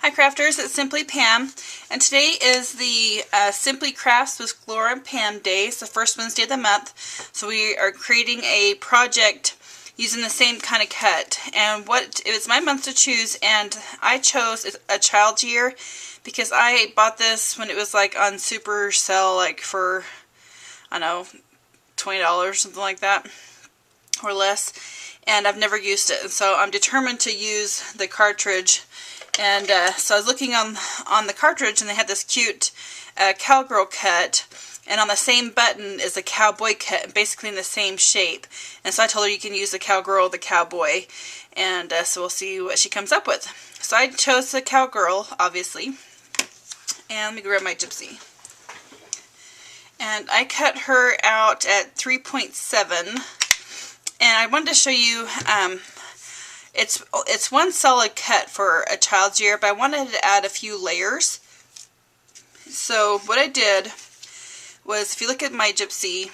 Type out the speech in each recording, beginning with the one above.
Hi crafters, it's Simply Pam, and today is the Simply Crafts with Glora Pam Day. It's the first Wednesday of the month, so we are creating a project using the same kind of cut. And it was my month to choose, and I chose a child's year because I bought this when it was like on super sale, like for, I don't know, $20, something like that, or less. And I've never used it, and so I'm determined to use the cartridge. And so I was looking on the cartridge, and they had this cute cowgirl cut, and on the same button is a cowboy cut, basically in the same shape. And so I told her you can use the cowgirl or the cowboy, and so we'll see what she comes up with. So I chose the cowgirl, obviously, and let me grab my gypsy. And I cut her out at 3.7, and I wanted to show you. It's one solid cut for a child's year, but I wanted to add a few layers. So what I did was, if you look at my gypsy,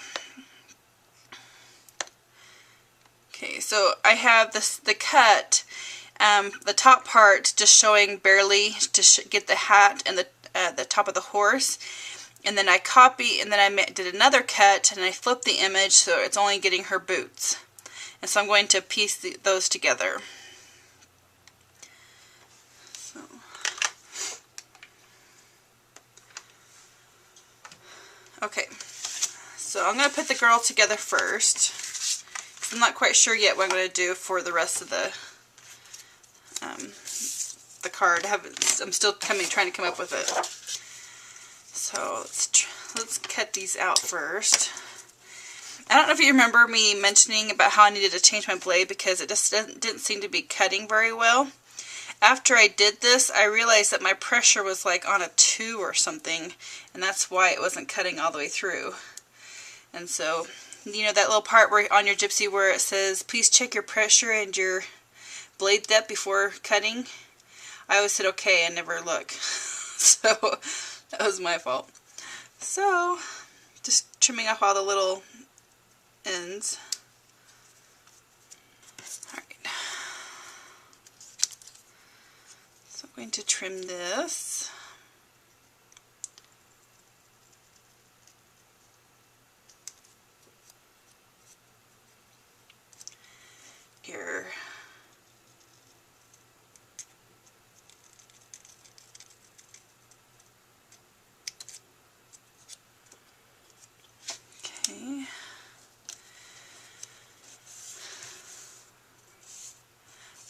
okay, so I have the cut, the top part just showing barely to get the hat and the top of the horse, and then I did another cut and I flipped the image so it's only getting her boots. And so I'm going to piece those together. Okay, so I'm going to put the girl together first. I'm not quite sure yet what I'm going to do for the rest of the card. I'm still trying to come up with it. So let's cut these out first. I don't know if you remember me mentioning about how I needed to change my blade because it just didn't seem to be cutting very well. After I did this, I realized that my pressure was like on a 2 or something, and that's why it wasn't cutting all the way through. And so, you know that little part on your gypsy where it says, please check your pressure and your blade depth before cutting? I always said okay and never look. So, that was my fault. So, just trimming off all the little ends. Alright. So I'm going to trim this. Here. Okay.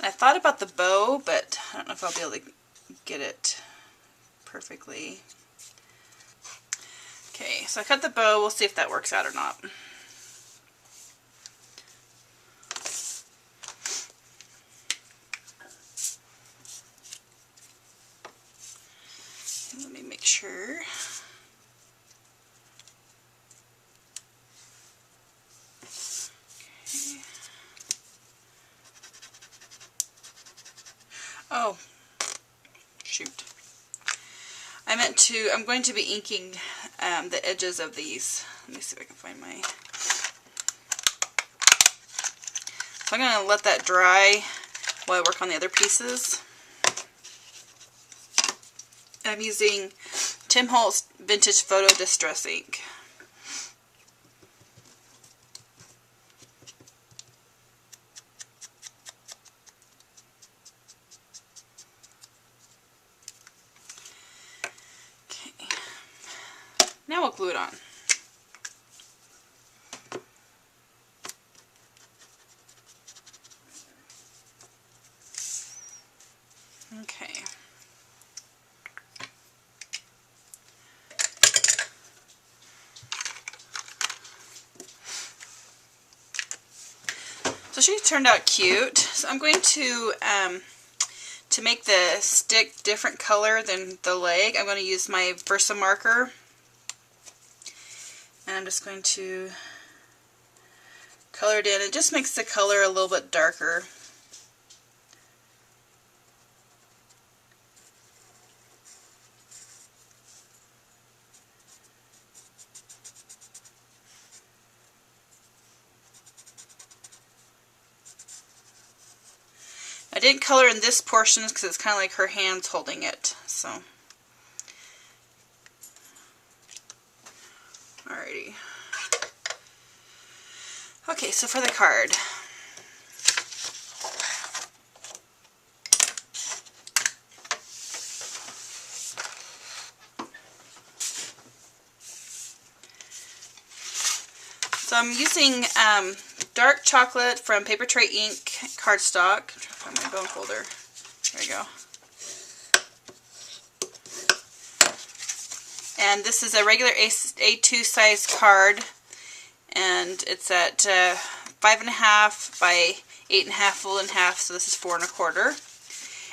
And I thought about the bow, but I don't know if I'll be able to get it perfectly. Okay, so I cut the bow. We'll see if that works out or not. Let me make sure. Okay. Oh, shoot. I'm going to be inking the edges of these. Let me see if I can find my... So I'm going to let that dry while I work on the other pieces. I'm using Tim Holtz Vintage Photo Distress ink. Now we'll glue it on. Okay. So she turned out cute. So I'm going to make the stick different color than the leg, I'm going to use my Versa marker. And I'm just going to color it in. It just makes the color a little bit darker. I didn't color in this portion because it's kind of like her hands holding it. So, alrighty. Okay, so for the card. So I'm using dark chocolate from Paper Tray Ink cardstock. I'm trying to find my bone folder. There we go. And this is a regular A2 size card, and it's at 5.5 by 8.5 fold in half. So this is 4 1/4.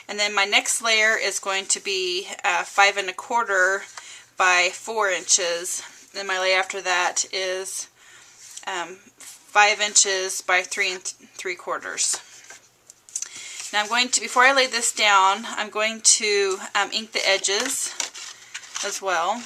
And then my next layer is going to be 5 1/4 by 4 inches. Then my layer after that is 5 inches by 3 3/4. Now I'm going to, before I lay this down, I'm going to ink the edges as well.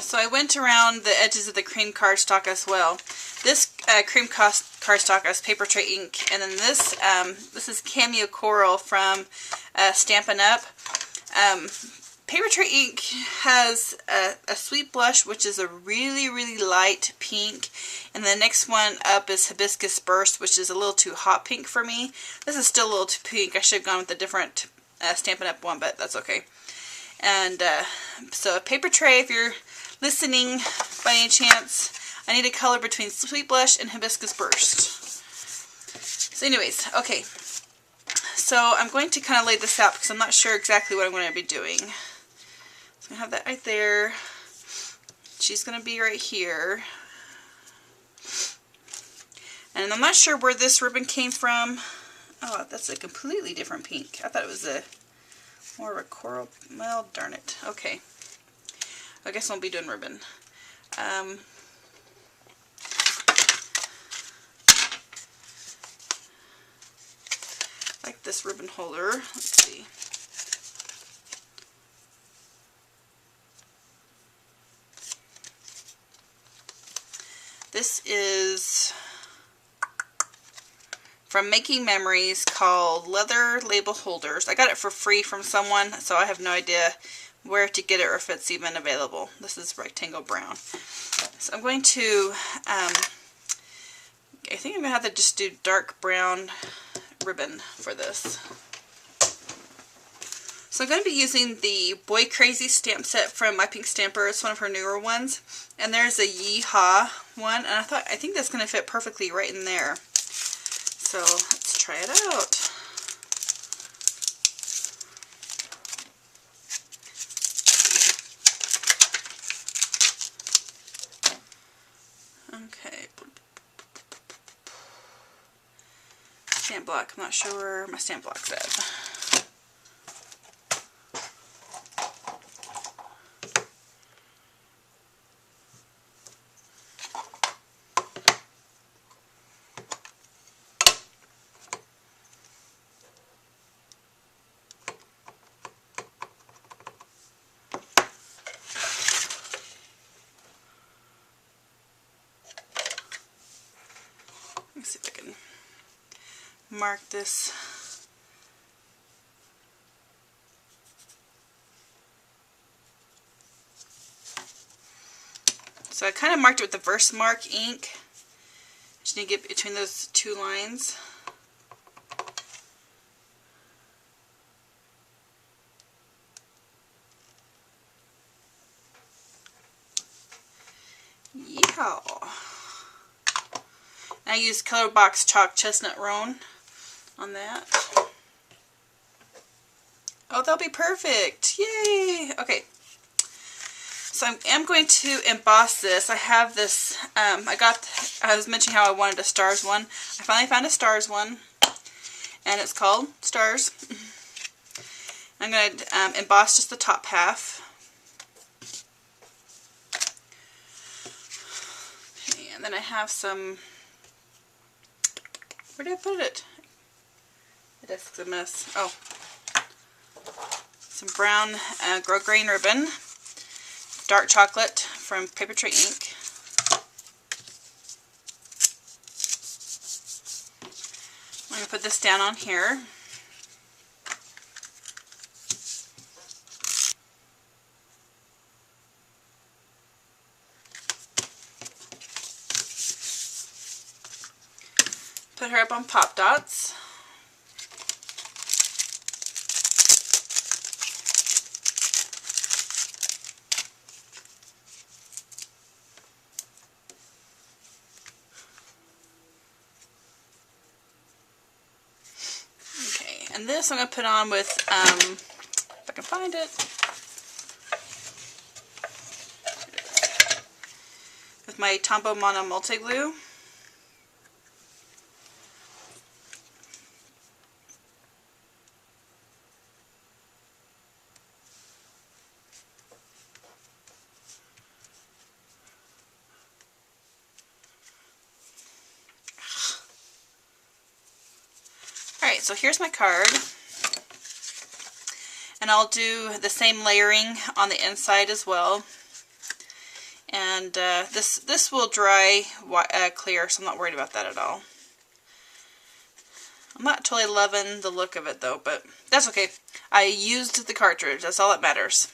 So I went around the edges of the cream cardstock as well. This cream cardstock is Paper Tray Ink, and then this is Cameo Coral from Stampin' Up. Paper Tray Ink has a sweet blush, which is a really, really light pink, and the next one up is Hibiscus Burst, which is a little too hot pink for me. This is still a little too pink. I should have gone with a different Stampin' Up one, but that's okay. And so Paper Tray, if you're listening by any chance, I need a color between Sweet Blush and Hibiscus Burst. So anyways, okay. So I'm going to kind of lay this out because I'm not sure exactly what I'm going to be doing. So I have that right there. She's going to be right here. And I'm not sure where this ribbon came from. Oh, that's a completely different pink. I thought it was more of a coral. Well, darn it. Okay. I guess I won't be doing ribbon. Like this ribbon holder. Let's see. This is from Making Memories, called Leather Label Holders. I got it for free from someone, so I have no idea where to get it or if it's even available. This is rectangle brown. So I'm going to, I think I'm going to have to just do dark brown ribbon for this. So I'm going to be using the Boy Crazy stamp set from My Pink Stamper. It's one of her newer ones. And there's a Yeehaw one, and I think that's going to fit perfectly right in there. So let's try it out. Okay. Stamp block. I'm not sure where my stamp block's at. Let's see if I can mark this. So I kind of marked it with the Versamark ink. Just need to get between those two lines. Yeah. I used Color Box Chalk Chestnut Roan on that. Oh, that'll be perfect. Yay! Okay. So I am going to emboss this. I have this, I was mentioning how I wanted a stars one. I finally found a stars one, and it's called Stars. I'm going to emboss just the top half. Okay, and then I have some, where did I put it? The desk's a mess. Oh. some brown grosgrain ribbon, dark chocolate from Paper Tray Ink. I'm going to put this down on here. Put her up on Pop Dots. Okay, and this I'm going to put on with, if I can find it, with my Tombow Mono Multi Glue. Alright, so here's my card, and I'll do the same layering on the inside as well, and this will dry clear, so I'm not worried about that at all. I'm not totally loving the look of it though, but that's okay. I used the cartridge, that's all that matters.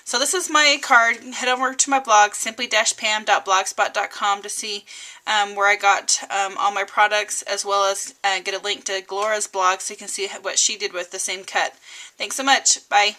So this is my card. Head over to my blog, simply-pam.blogspot.com, to see where I got all my products, as well as get a link to Glora's blog so you can see what she did with the same cut. Thanks so much. Bye.